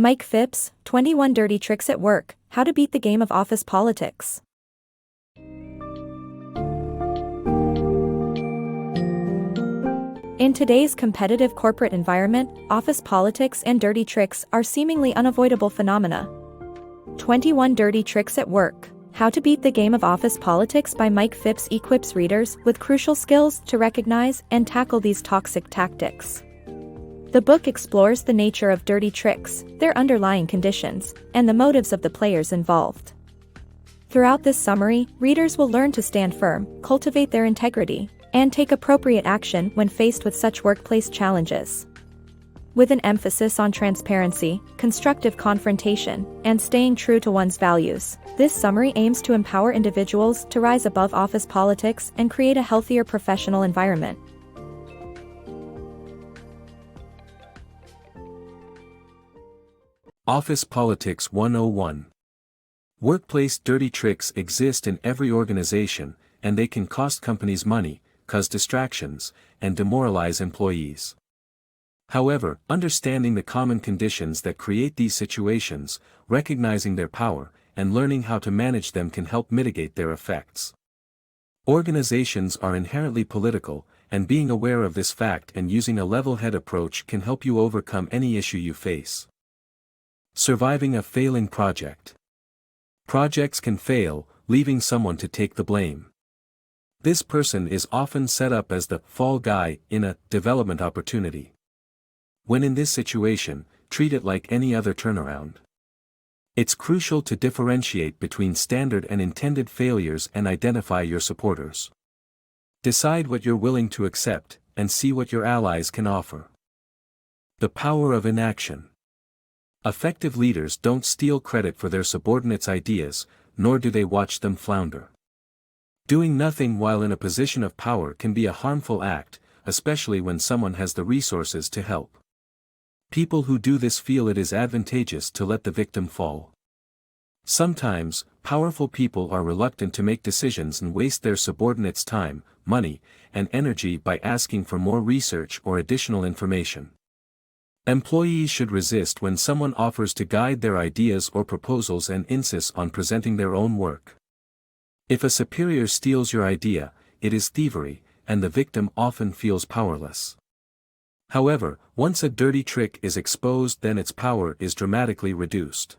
Mike Phipps, 21 Dirty Tricks at Work, How to Beat the Game of Office Politics. In today's competitive corporate environment, office politics and dirty tricks are seemingly unavoidable phenomena. 21 Dirty Tricks at Work, How to Beat the Game of Office Politics by Mike Phipps equips readers with crucial skills to recognize and tackle these toxic tactics. The book explores the nature of dirty tricks, their underlying conditions, and the motives of the players involved. Throughout this summary, readers will learn to stand firm, cultivate their integrity, and take appropriate action when faced with such workplace challenges. With an emphasis on transparency, constructive confrontation, and staying true to one's values, this summary aims to empower individuals to rise above office politics and create a healthier professional environment. Office Politics 101. Workplace dirty tricks exist in every organization, and they can cost companies money, cause distractions, and demoralize employees. However, understanding the common conditions that create these situations, recognizing their power, and learning how to manage them can help mitigate their effects. Organizations are inherently political, and being aware of this fact and using a level-head approach can help you overcome any issue you face. Surviving a failing project. Projects can fail, leaving someone to take the blame. This person is often set up as the fall guy in a development opportunity. When in this situation, treat it like any other turnaround. It's crucial to differentiate between standard and intended failures and identify your supporters. Decide what you're willing to accept, and see what your allies can offer. The power of inaction. Effective leaders don't steal credit for their subordinates' ideas, nor do they watch them flounder. Doing nothing while in a position of power can be a harmful act, especially when someone has the resources to help. People who do this feel it is advantageous to let the victim fall. Sometimes, powerful people are reluctant to make decisions and waste their subordinates' time, money, and energy by asking for more research or additional information. Employees should resist when someone offers to guide their ideas or proposals and insists on presenting their own work. If a superior steals your idea, it is thievery, and the victim often feels powerless. However, once a dirty trick is exposed, then its power is dramatically reduced.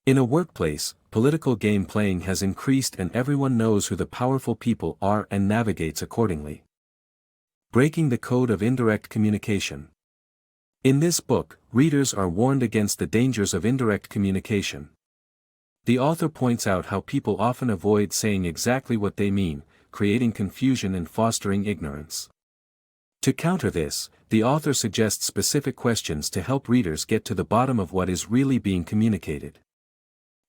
In a workplace, political game playing has increased and everyone knows who the powerful people are and navigates accordingly. Breaking the code of indirect communication. In this book, readers are warned against the dangers of indirect communication. The author points out how people often avoid saying exactly what they mean, creating confusion and fostering ignorance. To counter this, the author suggests specific questions to help readers get to the bottom of what is really being communicated.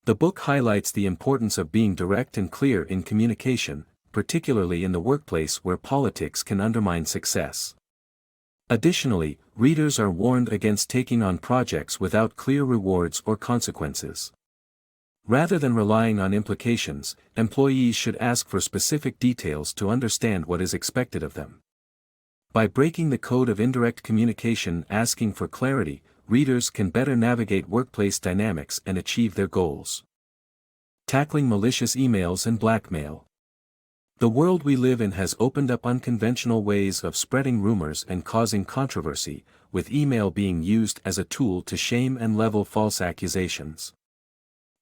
The book highlights the importance of being direct and clear in communication, particularly in the workplace where politics can undermine success. Additionally, readers are warned against taking on projects without clear rewards or consequences. Rather than relying on implications, employees should ask for specific details to understand what is expected of them. By breaking the code of indirect communication, asking for clarity, readers can better navigate workplace dynamics and achieve their goals. Tackling malicious emails and blackmail. The world we live in has opened up unconventional ways of spreading rumors and causing controversy, with email being used as a tool to shame and level false accusations.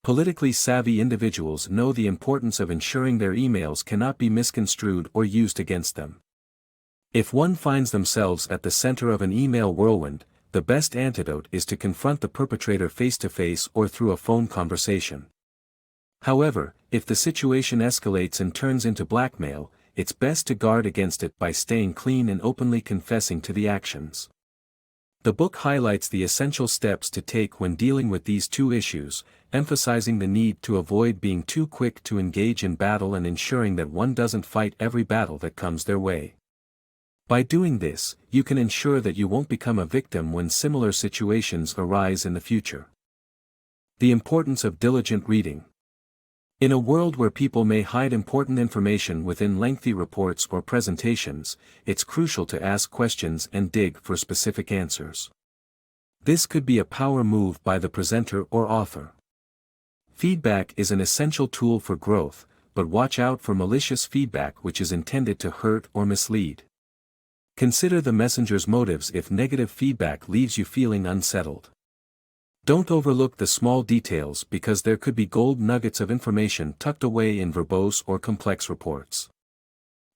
Politically savvy individuals know the importance of ensuring their emails cannot be misconstrued or used against them. If one finds themselves at the center of an email whirlwind, the best antidote is to confront the perpetrator face-to-face or through a phone conversation. However, if the situation escalates and turns into blackmail, it's best to guard against it by staying clean and openly confessing to the actions. The book highlights the essential steps to take when dealing with these two issues, emphasizing the need to avoid being too quick to engage in battle and ensuring that one doesn't fight every battle that comes their way. By doing this, you can ensure that you won't become a victim when similar situations arise in the future. The importance of diligent reading. In a world where people may hide important information within lengthy reports or presentations, it's crucial to ask questions and dig for specific answers. This could be a power move by the presenter or author. Feedback is an essential tool for growth, but watch out for malicious feedback which is intended to hurt or mislead. Consider the messenger's motives if negative feedback leaves you feeling unsettled. Don't overlook the small details because there could be gold nuggets of information tucked away in verbose or complex reports.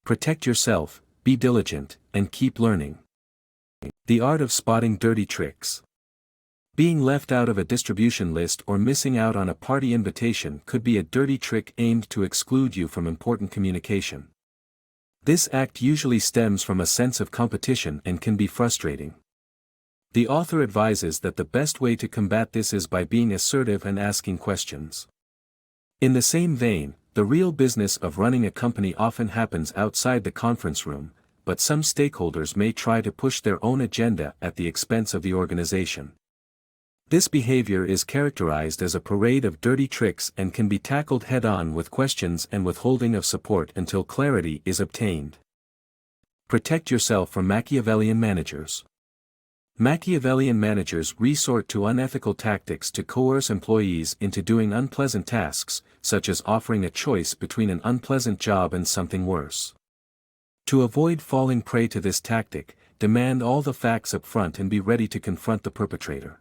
Protect yourself, be diligent, and keep learning. The art of spotting dirty tricks. Being left out of a distribution list or missing out on a party invitation could be a dirty trick aimed to exclude you from important communication. This act usually stems from a sense of competition and can be frustrating. The author advises that the best way to combat this is by being assertive and asking questions. In the same vein, the real business of running a company often happens outside the conference room, but some stakeholders may try to push their own agenda at the expense of the organization. This behavior is characterized as a parade of dirty tricks and can be tackled head-on with questions and withholding of support until clarity is obtained. Protect yourself from Machiavellian managers. Machiavellian managers resort to unethical tactics to coerce employees into doing unpleasant tasks, such as offering a choice between an unpleasant job and something worse. To avoid falling prey to this tactic, demand all the facts up front and be ready to confront the perpetrator.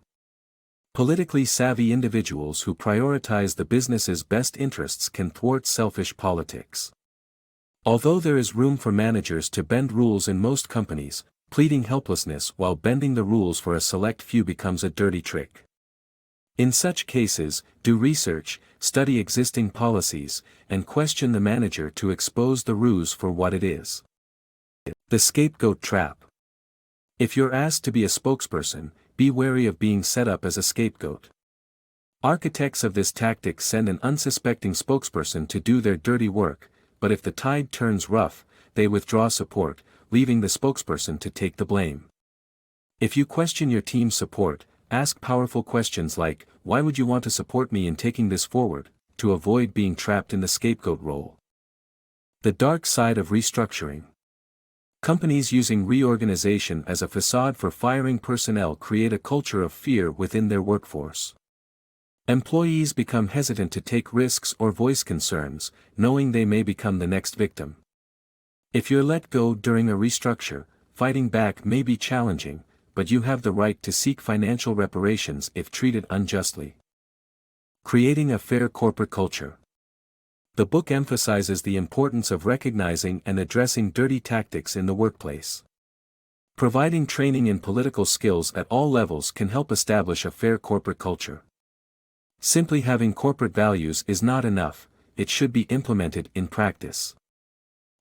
Politically savvy individuals who prioritize the business's best interests can thwart selfish politics. Although there is room for managers to bend rules in most companies, pleading helplessness while bending the rules for a select few becomes a dirty trick. In such cases, do research, study existing policies, and question the manager to expose the ruse for what it is. The Scapegoat Trap. If you're asked to be a spokesperson, be wary of being set up as a scapegoat. Architects of this tactic send an unsuspecting spokesperson to do their dirty work, but if the tide turns rough, they withdraw support, leaving the spokesperson to take the blame. If you question your team's support, ask powerful questions like, "Why would you want to support me in taking this forward?" to avoid being trapped in the scapegoat role. The dark side of restructuring. Companies using reorganization as a facade for firing personnel create a culture of fear within their workforce. Employees become hesitant to take risks or voice concerns, knowing they may become the next victim. If you're let go during a restructure, fighting back may be challenging, but you have the right to seek financial reparations if treated unjustly. Creating a fair corporate culture. The book emphasizes the importance of recognizing and addressing dirty tactics in the workplace. Providing training in political skills at all levels can help establish a fair corporate culture. Simply having corporate values is not enough, it should be implemented in practice.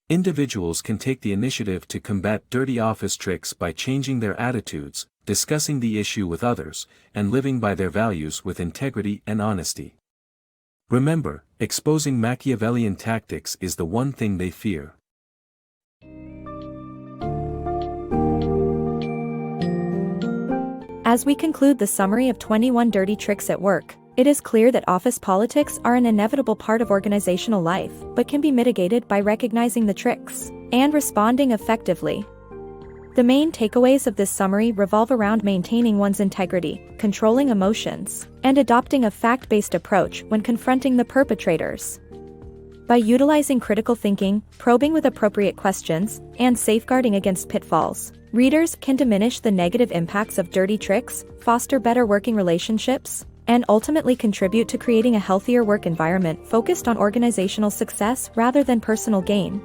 Individuals can take the initiative to combat dirty office tricks by changing their attitudes, discussing the issue with others, and living by their values with integrity and honesty. Remember, exposing Machiavellian tactics is the one thing they fear. As we conclude the summary of 21 dirty tricks at work, it is clear that office politics are an inevitable part of organizational life, but can be mitigated by recognizing the tricks and responding effectively. The main takeaways of this summary revolve around maintaining one's integrity, controlling emotions, and adopting a fact-based approach when confronting the perpetrators. By utilizing critical thinking, probing with appropriate questions, and safeguarding against pitfalls, readers can diminish the negative impacts of dirty tricks, foster better working relationships, and ultimately contribute to creating a healthier work environment focused on organizational success rather than personal gain.